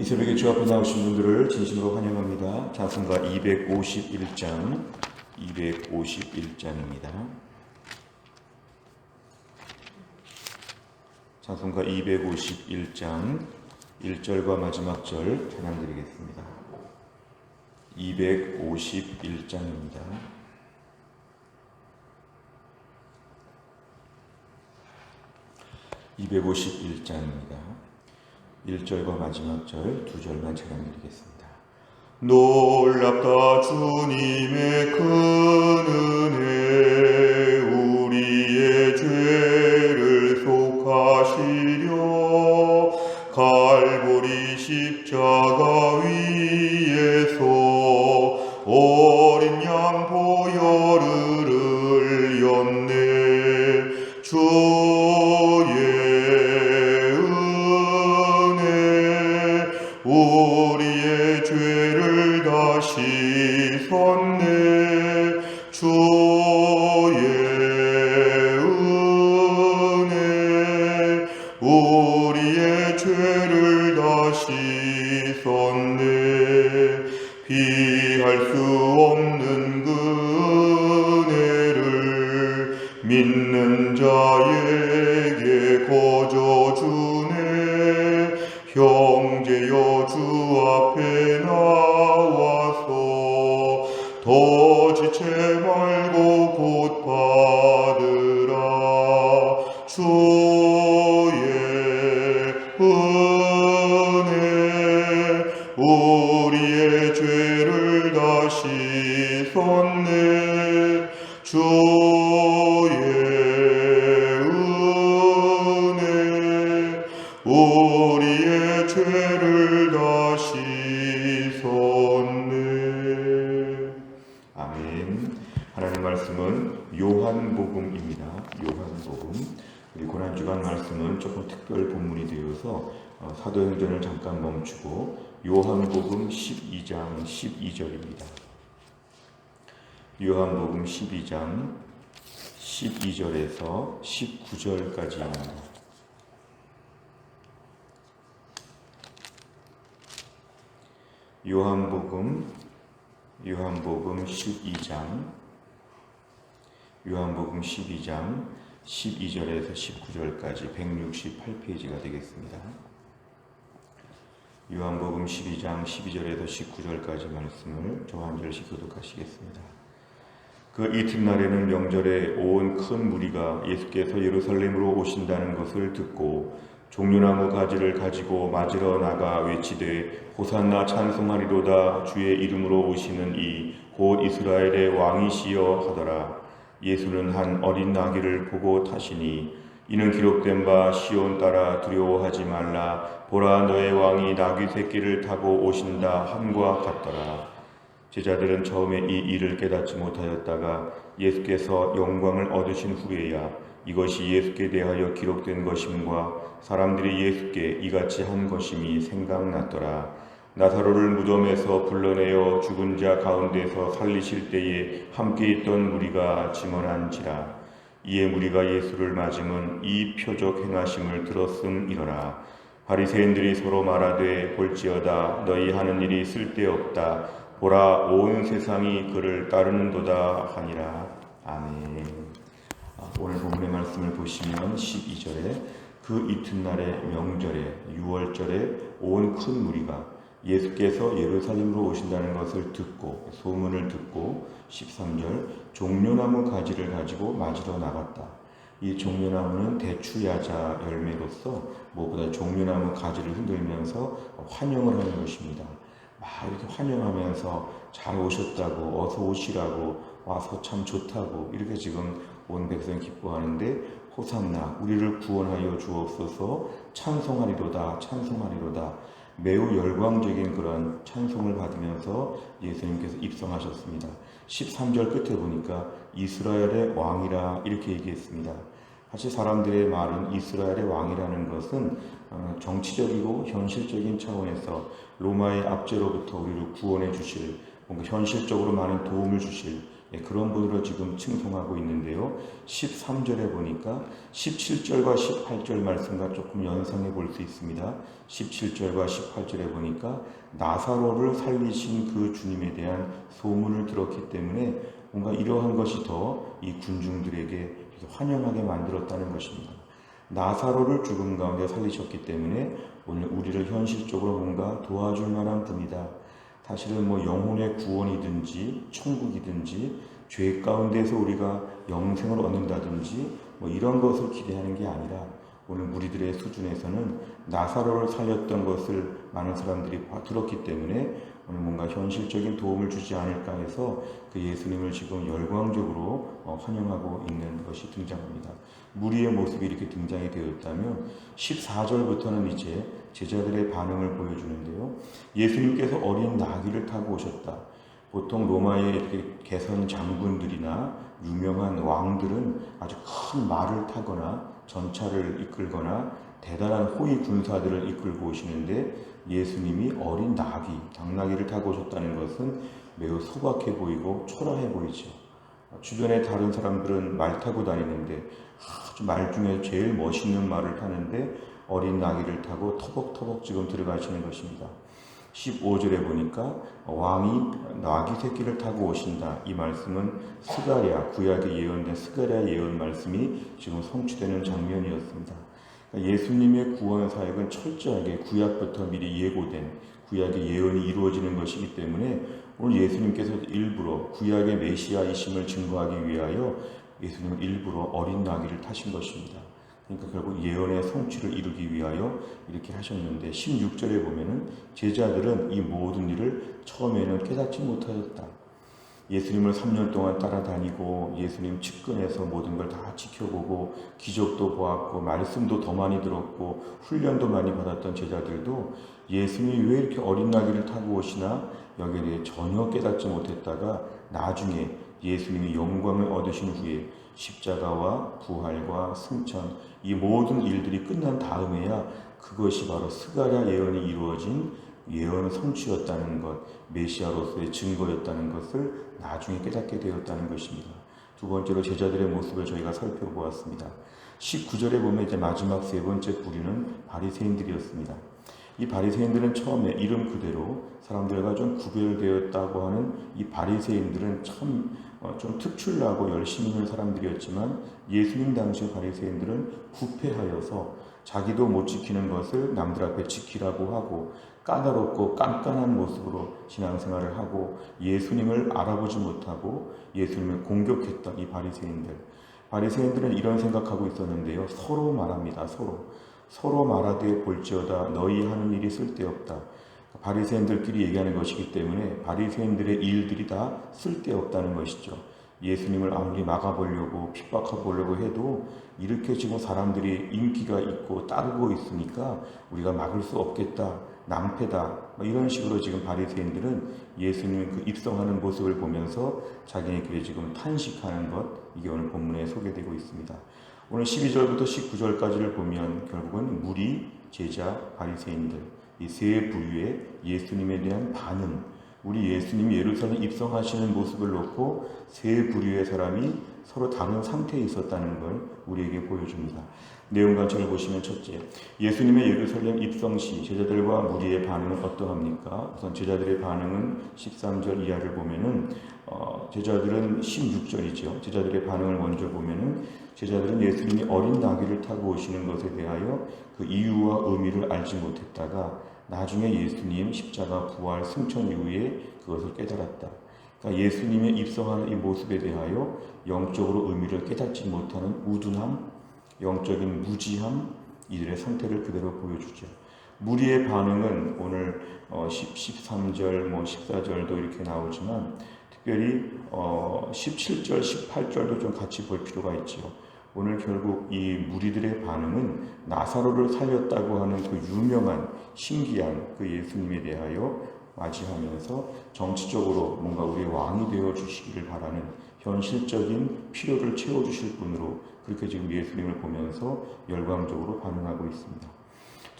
이 새벽에 주 앞에 나오신 분들을 진심으로 환영합니다. 찬송가 251장입니다. 찬송가 251장 1절과 마지막 절 찬양 드리겠습니다. 251장입니다. 1절과 마지막 절 두 절만 찬양 드리겠습니다. 놀랍다 주님의 큰 은혜, 우리의 죄를 속하시려 갈보리 십자가 위에서 어린 양 보혈을 흘렸네. 주의 우리의 죄를 다 씻었네. 주의 은혜 우리의 죄를 다 씻었네. 피할 수 없는 그 은혜를 믿는 자에게 거저주네. 형제여 주 앞에 나와서 더 지체 말고 곧 받으라. 주의 은혜 우리의 죄를 다 씻었네. 주의 은혜 우리의 죄를 다 씻었네. 아멘. 하나님 말씀은 요한복음입니다. 요한복음. 우리 고난주간 말씀은 조금 특별 본문이 되어서 사도행전을 잠깐 멈추고 요한복음 12장 12절입니다. 요한복음 12장 12절에서 19절까지입니다. 요한복음 12장 12절에서 19절까지 168페이지가 되겠습니다. 요한복음 12장 12절에서 19절까지 말씀을 저 한 절씩 교독하시겠습니다. 그 이튿날에는 명절에 온 큰 무리가 예수께서 예루살렘으로 오신다는 것을 듣고 종려나무 가지를 가지고 맞으러 나가 외치되 호산나 찬송하리로다. 주의 이름으로 오시는 이 곧 이스라엘의 왕이시여 하더라. 예수는 한 어린 나귀를 보고 타시니 이는 기록된 바 시온 따라 두려워하지 말라. 보라 너의 왕이 나귀 새끼를 타고 오신다 함과 같더라. 제자들은 처음에 이 일을 깨닫지 못하였다가 예수께서 영광을 얻으신 후에야 이것이 예수께 대하여 기록된 것임과 사람들이 예수께 이같이 한 것임이 생각났더라. 나사로를 무덤에서 불러내어 죽은 자 가운데서 살리실 때에 함께 있던 무리가 증언한지라. 이에 무리가 예수를 맞음은 이 표적 행하심을 들었음이러라. 바리새인들이 서로 말하되 볼지어다 너희 하는 일이 쓸데없다. 보라 온 세상이 그를 따르는도다 하니라. 아멘. 오늘 본문의 말씀을 보시면 12절에 그 이튿날의 명절에 6월절에 온 큰 무리가 예수께서 예루살렘으로 오신다는 것을 듣고 소문을 듣고 13절 종려나무 가지를 가지고 맞으러 나갔다. 이 종려나무는 대추야자 열매로서 무엇보다 종려나무 가지를 흔들면서 환영을 하는 것입니다. 막 이렇게 환영하면서 잘 오셨다고 어서 오시라고 와서 참 좋다고 이렇게 지금 온 백성이 기뻐하는데 호산나 우리를 구원하여 주옵소서 찬송하리로다 찬송하리로다 매우 열광적인 그런 찬송을 받으면서 예수님께서 입성하셨습니다. 13절 끝에 보니까 이스라엘의 왕이라 이렇게 얘기했습니다. 사실 사람들의 말은 이스라엘의 왕이라는 것은 정치적이고 현실적인 차원에서 로마의 압제로부터 우리를 구원해 주실 뭔가 현실적으로 많은 도움을 주실 그런 분으로 지금 칭송하고 있는데요. 13절에 보니까 17절과 18절 말씀과 조금 연상해 볼 수 있습니다. 17절과 18절에 보니까 나사로를 살리신 그 주님에 대한 소문을 들었기 때문에 뭔가 이러한 것이 더 이 군중들에게 환영하게 만들었다는 것입니다. 나사로를 죽음 가운데 살리셨기 때문에 오늘 우리를 현실적으로 뭔가 도와줄 만한 분이다. 사실은 뭐 영혼의 구원이든지 천국이든지 죄 가운데서 우리가 영생을 얻는다든지 뭐 이런 것을 기대하는 게 아니라 오늘 무리들의 수준에서는 나사로를 살렸던 것을 많은 사람들이 들었기 때문에 오늘 뭔가 현실적인 도움을 주지 않을까 해서 그 예수님을 지금 열광적으로 환영하고 있는 것이 등장합니다. 무리의 모습이 이렇게 등장이 되었다면 14절부터는 이제 제자들의 반응을 보여주는데요. 예수님께서 어린 나귀를 타고 오셨다. 보통 로마의 이렇게 개선 장군들이나 유명한 왕들은 아주 큰 말을 타거나 전차를 이끌거나 대단한 호위 군사들을 이끌고 오시는데 예수님이 어린 나귀, 당나귀를 타고 오셨다는 것은 매우 소박해 보이고 초라해 보이죠. 주변에 다른 사람들은 말 타고 다니는데 아주 말 중에 제일 멋있는 말을 타는데 어린 나귀를 타고 터벅터벅 지금 들어가시는 것입니다. 15절에 보니까 왕이 나귀 새끼를 타고 오신다. 이 말씀은 스가랴, 구약에 예언된 스가랴 예언 말씀이 지금 성취되는 장면이었습니다. 그러니까 예수님의 구원 사역은 철저하게 구약부터 미리 예고된 구약의 예언이 이루어지는 것이기 때문에 오늘 예수님께서 일부러 구약의 메시아이심을 증거하기 위하여 예수님은 일부러 어린 나귀를 타신 것입니다. 그러니까 결국 예언의 성취를 이루기 위하여 이렇게 하셨는데 16절에 보면은 제자들은 이 모든 일을 처음에는 깨닫지 못하였다. 예수님을 3년 동안 따라다니고 예수님 측근에서 모든 걸 다 지켜보고 기적도 보았고 말씀도 더 많이 들었고 훈련도 많이 받았던 제자들도 예수님이 왜 이렇게 어린 나귀를 타고 오시나 여기에 대해 전혀 깨닫지 못했다가 나중에 예수님이 영광을 얻으신 후에 십자가와 부활과 승천 이 모든 일들이 끝난 다음에야 그것이 바로 스가랴 예언이 이루어진 예언의 성취였다는 것, 메시아로서의 증거였다는 것을 나중에 깨닫게 되었다는 것입니다. 두 번째로 제자들의 모습을 저희가 살펴보았습니다. 19절에 보면 이제 마지막 세 번째 부류는 바리새인들이었습니다. 이 바리새인들은 처음에 이름 그대로 사람들과 좀 구별되었다고 하는 이 바리새인들은 참 좀 특출나고 열심히 있는 사람들이었지만 예수님 당시 바리새인들은 부패하여서 자기도 못 지키는 것을 남들 앞에 지키라고 하고 까다롭고 깐깐한 모습으로 신앙생활을 하고 예수님을 알아보지 못하고 예수님을 공격했던 이 바리새인들. 바리새인들은 이런 생각하고 있었는데요. 서로 말합니다. 서로 말하되 볼지어다 너희 하는 일이 쓸데없다. 바리새인들끼리 얘기하는 것이기 때문에 바리새인들의 일들이 다 쓸데없다는 것이죠. 예수님을 아무리 막아보려고 핍박해보려고 해도 이렇게 지금 사람들이 인기가 있고 따르고 있으니까 우리가 막을 수 없겠다. 낭패다. 이런 식으로 지금 바리새인들은 예수님 그 입성하는 모습을 보면서 자기네끼리 지금 탄식하는 것, 이게 오늘 본문에 소개되고 있습니다. 오늘 12절부터 19절까지를 보면 결국은 무리, 제자, 바리새인들 이 세 부류의 예수님에 대한 반응, 우리 예수님이 예루살렘 입성하시는 모습을 놓고 세 부류의 사람이 서로 다른 상태에 있었다는 걸 우리에게 보여줍니다. 내용 관찰을 보시면 첫째, 예수님의 예루살렘 입성 시 제자들과 무리의 반응은 어떠합니까? 우선 제자들의 반응은 13절 이하를 보면은 제자들은 16절이죠. 제자들의 반응을 먼저 보면은 제자들은 예수님이 어린 나귀를 타고 오시는 것에 대하여 그 이유와 의미를 알지 못했다가 나중에 예수님 십자가 부활 승천 이후에 그것을 깨달았다. 그러니까 예수님의 입성하는 이 모습에 대하여 영적으로 의미를 깨닫지 못하는 우둔함, 영적인 무지함, 이들의 상태를 그대로 보여주죠. 무리의 반응은 오늘 13절, 14절도 이렇게 나오지만 특별히 17절, 18절도 좀 같이 볼 필요가 있죠. 오늘 결국 이 무리들의 반응은 나사로를 살렸다고 하는 그 유명한 신기한 그 예수님에 대하여 맞이하면서 정치적으로 뭔가 우리의 왕이 되어 주시기를 바라는 현실적인 필요를 채워주실 분으로 그렇게 지금 예수님을 보면서 열광적으로 반응하고 있습니다.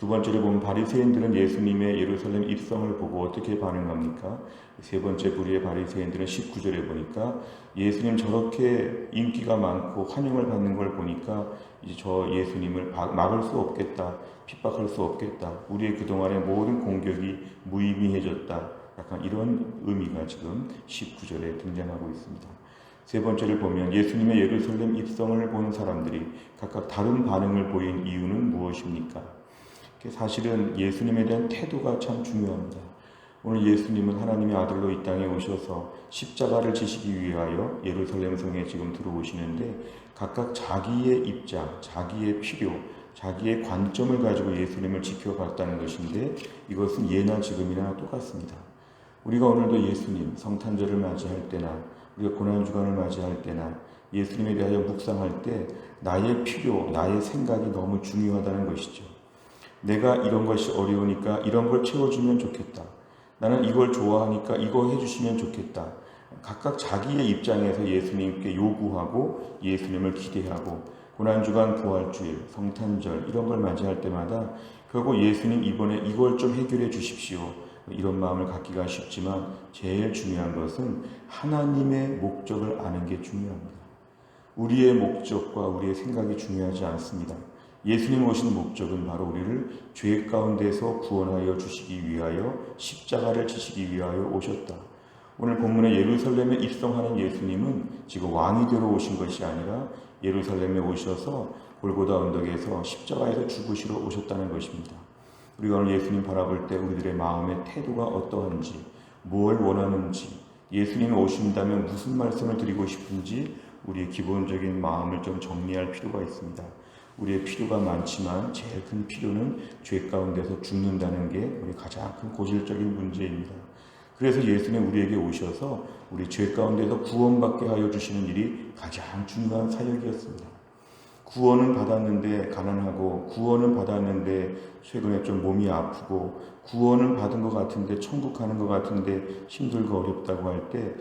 두 번째로 보면 바리새인들은 예수님의 예루살렘 입성을 보고 어떻게 반응합니까? 세 번째 부류의 바리새인들은 19절에 보니까 예수님 저렇게 인기가 많고 환영을 받는 걸 보니까 이제 저 예수님을 막을 수 없겠다, 핍박할 수 없겠다, 우리의 그동안의 모든 공격이 무의미해졌다, 약간 이런 의미가 지금 19절에 등장하고 있습니다. 세 번째를 보면 예수님의 예루살렘 입성을 본 사람들이 각각 다른 반응을 보인 이유는 무엇입니까? 사실은 예수님에 대한 태도가 참 중요합니다. 오늘 예수님은 하나님의 아들로 이 땅에 오셔서 십자가를 지시기 위하여 예루살렘 성에 지금 들어오시는데 각각 자기의 입장, 자기의 필요, 자기의 관점을 가지고 예수님을 지켜봤다는 것인데 이것은 예나 지금이나 똑같습니다. 우리가 오늘도 예수님 성탄절을 맞이할 때나 우리가 고난주간을 맞이할 때나 예수님에 대하여 묵상할 때 나의 필요, 나의 생각이 너무 중요하다는 것이죠. 내가 이런 것이 어려우니까 이런 걸 채워주면 좋겠다. 나는 이걸 좋아하니까 이거 해주시면 좋겠다. 각각 자기의 입장에서 예수님께 요구하고 예수님을 기대하고 고난주간, 부활주일, 성탄절 이런 걸 맞이할 때마다 결국 예수님 이번에 이걸 좀 해결해 주십시오. 이런 마음을 갖기가 쉽지만 제일 중요한 것은 하나님의 목적을 아는 게 중요합니다. 우리의 목적과 우리의 생각이 중요하지 않습니다. 예수님 오신 목적은 바로 우리를 죄 가운데서 구원하여 주시기 위하여 십자가를 지시기 위하여 오셨다. 오늘 본문에 예루살렘에 입성하는 예수님은 지금 왕이 되러 오신 것이 아니라 예루살렘에 오셔서 골고다 언덕에서 십자가에서 죽으시러 오셨다는 것입니다. 우리가 오늘 예수님 바라볼 때 우리들의 마음의 태도가 어떠한지, 뭘 원하는지, 예수님이 오신다면 무슨 말씀을 드리고 싶은지 우리의 기본적인 마음을 좀 정리할 필요가 있습니다. 우리의 필요가 많지만 제일 큰 필요는 죄 가운데서 죽는다는 게 우리 가장 큰 고질적인 문제입니다. 그래서 예수님 우리에게 오셔서 우리 죄 가운데서 구원받게 하여 주시는 일이 가장 중요한 사역이었습니다. 구원은 받았는데 가난하고 구원은 받았는데 최근에 좀 몸이 아프고 구원은 받은 것 같은데 천국 가는 것 같은데 힘들고 어렵다고 할 때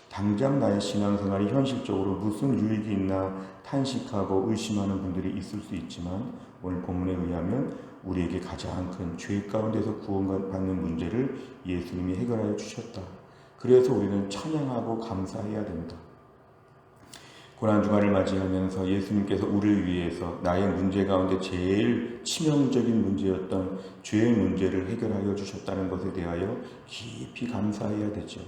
당장 나의 신앙생활이 현실적으로 무슨 유익이 있나 탄식하고 의심하는 분들이 있을 수 있지만 오늘 본문에 의하면 우리에게 가장 큰 죄 가운데서 구원받는 문제를 예수님이 해결하여 주셨다. 그래서 우리는 찬양하고 감사해야 됩니다. 고난주간을 맞이하면서 예수님께서 우리를 위해서 나의 문제 가운데 제일 치명적인 문제였던 죄의 문제를 해결하여 주셨다는 것에 대하여 깊이 감사해야 되죠.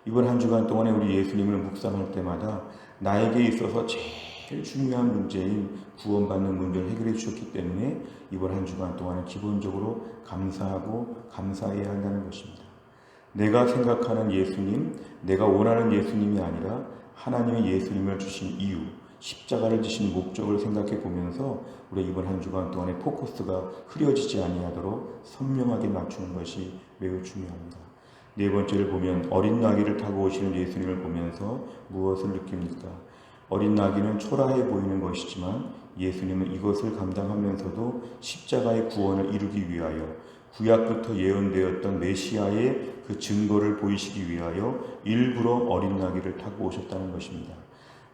이번 한 주간 동안에 우리 예수님을 묵상할 때마다 나에게 있어서 제일 중요한 문제인 구원받는 문제를 해결해 주셨기 때문에 이번 한 주간 동안은 기본적으로 감사하고 감사해야 한다는 것입니다. 내가 생각하는 예수님, 내가 원하는 예수님이 아니라 하나님의 예수님을 주신 이유, 십자가를 지신 목적을 생각해 보면서 우리 이번 한 주간 동안의 포커스가 흐려지지 아니하도록 선명하게 맞추는 것이 매우 중요합니다. 네 번째를 보면 어린 나귀를 타고 오시는 예수님을 보면서 무엇을 느낍니까? 어린 나귀는 초라해 보이는 것이지만 예수님은 이것을 감당하면서도 십자가의 구원을 이루기 위하여 구약부터 예언되었던 메시아의 그 증거를 보이시기 위하여 일부러 어린 나귀를 타고 오셨다는 것입니다.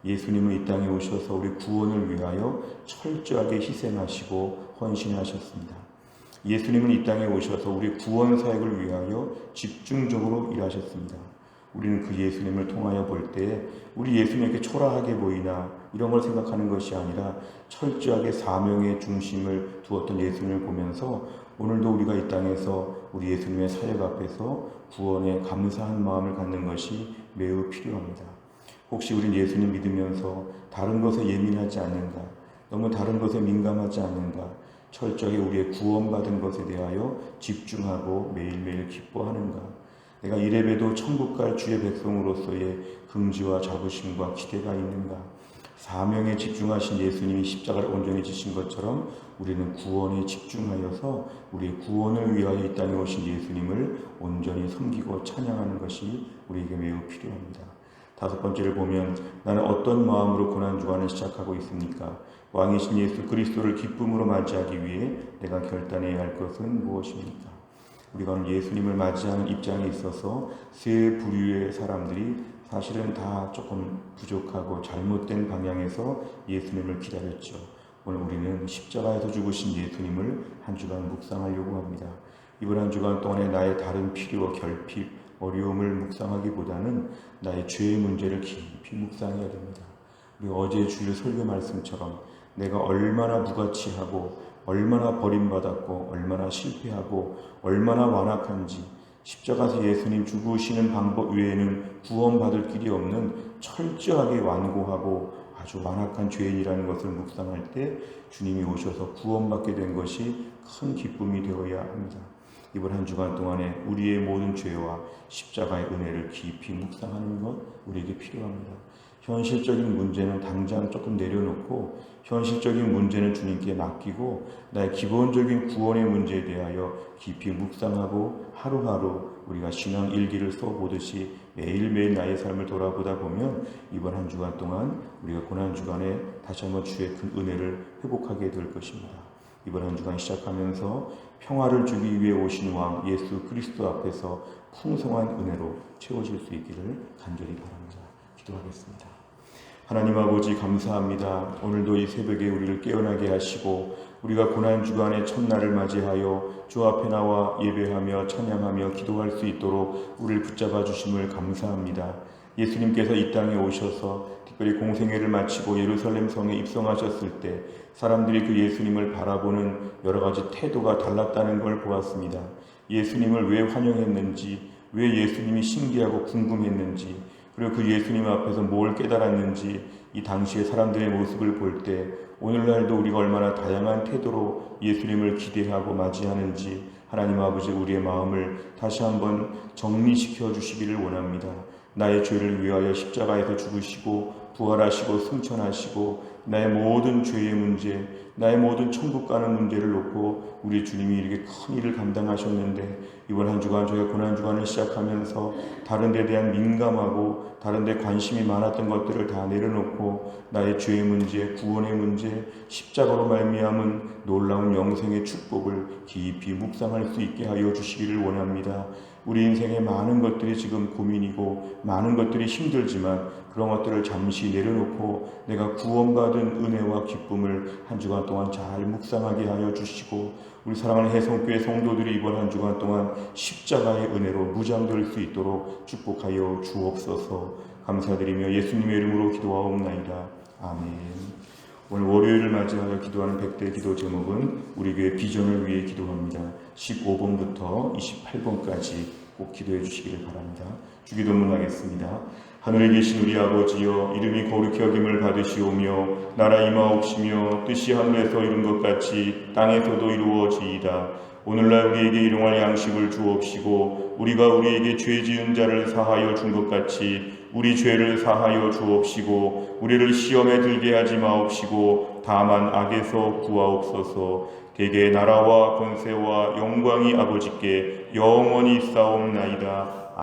예수님은 이 땅에 오셔서 우리 구원을 위하여 철저하게 희생하시고 헌신하셨습니다. 예수님은 이 땅에 오셔서 우리 구원 사역을 위하여 집중적으로 일하셨습니다. 우리는 그 예수님을 통하여 볼 때 우리 예수님에게 초라하게 보이나 이런 걸 생각하는 것이 아니라 철저하게 사명의 중심을 두었던 예수님을 보면서 오늘도 우리가 이 땅에서 우리 예수님의 사역 앞에서 구원에 감사한 마음을 갖는 것이 매우 필요합니다. 혹시 우린 예수님 믿으면서 다른 것에 예민하지 않는가? 너무 다른 것에 민감하지 않는가? 철저하게 우리의 구원받은 것에 대하여 집중하고 매일매일 기뻐하는가? 내가 이래봬도 천국 갈 주의 백성으로서의 긍지와 자부심과 기대가 있는가? 사명에 집중하신 예수님이 십자가를 온전히 지신 것처럼 우리는 구원에 집중하여서 우리의 구원을 위하여 이 땅에 오신 예수님을 온전히 섬기고 찬양하는 것이 우리에게 매우 필요합니다. 다섯 번째를 보면 나는 어떤 마음으로 고난주간을 시작하고 있습니까? 왕이신 예수 그리스도를 기쁨으로 맞이하기 위해 내가 결단해야 할 것은 무엇입니까? 우리가 오늘 예수님을 맞이하는 입장에 있어서 세 부류의 사람들이 사실은 다 조금 부족하고 잘못된 방향에서 예수님을 기다렸죠. 오늘 우리는 십자가에서 죽으신 예수님을 한 주간 묵상하려고 합니다. 이번 한 주간 동안에 나의 다른 필요, 결핍, 어려움을 묵상하기보다는 나의 죄의 문제를 깊이 묵상해야 됩니다. 우리 어제 주일 설교 말씀처럼 내가 얼마나 무가치하고 얼마나 버림받았고 얼마나 실패하고 얼마나 완악한지, 십자가에서 예수님 죽으시는 방법 외에는 구원받을 길이 없는 철저하게 완고하고 아주 완악한 죄인이라는 것을 묵상할 때 주님이 오셔서 구원받게 된 것이 큰 기쁨이 되어야 합니다. 이번 한 주간 동안에 우리의 모든 죄와 십자가의 은혜를 깊이 묵상하는 것 우리에게 필요합니다. 현실적인 문제는 당장 조금 내려놓고 현실적인 문제는 주님께 맡기고 나의 기본적인 구원의 문제에 대하여 깊이 묵상하고 하루하루 우리가 신앙 일기를 써보듯이 매일매일 나의 삶을 돌아보다 보면 이번 한 주간 동안 우리가 고난 주간에 다시 한번 주의 큰 은혜를 회복하게 될 것입니다. 이번 한 주간 시작하면서 평화를 주기 위해 오신 왕 예수 그리스도 앞에서 풍성한 은혜로 채워질 수 있기를 간절히 바랍니다. 기도하겠습니다. 하나님 아버지 감사합니다. 오늘도 이 새벽에 우리를 깨어나게 하시고 우리가 고난주간의 첫날을 맞이하여 주 앞에 나와 예배하며 찬양하며 기도할 수 있도록 우리를 붙잡아 주심을 감사합니다. 예수님께서 이 땅에 오셔서 특별히 공생애를 마치고 예루살렘 성에 입성하셨을 때 사람들이 그 예수님을 바라보는 여러 가지 태도가 달랐다는 걸 보았습니다. 예수님을 왜 환영했는지, 왜 예수님이 신기하고 궁금했는지, 그리고 그 예수님 앞에서 뭘 깨달았는지 이 당시의 사람들의 모습을 볼 때 오늘날도 우리가 얼마나 다양한 태도로 예수님을 기대하고 맞이하는지 하나님 아버지 우리의 마음을 다시 한번 정리시켜 주시기를 원합니다. 나의 죄를 위하여 십자가에서 죽으시고 부활하시고 승천하시고 나의 모든 죄의 문제, 나의 모든 천국 가는 문제를 놓고 우리 주님이 이렇게 큰 일을 감당하셨는데 이번 한 주간 저희가 고난 주간을 시작하면서 다른 데 대한 민감하고 다른 데 관심이 많았던 것들을 다 내려놓고 나의 죄의 문제, 구원의 문제, 십자가로 말미암은 놀라운 영생의 축복을 깊이 묵상할 수 있게 하여 주시기를 원합니다. 우리 인생에 많은 것들이 지금 고민이고 많은 것들이 힘들지만 그런 것들을 잠시 내려놓고 내가 구원받은 은혜와 기쁨을 한 주간 동안 잘 묵상하게 하여 주시고 우리 사랑하는 해성교회 성도들이 이번 한 주간 동안 십자가의 은혜로 무장될 수 있도록 축복하여 주옵소서. 감사드리며 예수님의 이름으로 기도하옵나이다. 아멘. 오늘 월요일을 맞이하여 기도하는 100대 기도 제목은 우리 교회 비전을 위해 기도합니다. 15번부터 28번까지 꼭 기도해 주시기를 바랍니다. 주기도문 하겠습니다. 하늘에 계신 우리 아버지여, 이름이 거룩히 여김을 받으시오며 나라 임하옵시며 뜻이 하늘에서 이룬 것 같이 땅에서도 이루어지이다. 오늘날 우리에게 일용할 양식을 주옵시고 우리가 우리에게 죄 지은 자를 사하여 준 것 같이 우리 죄를 사하여 주옵시고 우리를 시험에 들게 하지 마옵시고 다만 악에서 구하옵소서. 대개 나라와 권세와 영광이 아버지께 영원히 있사옵나이다.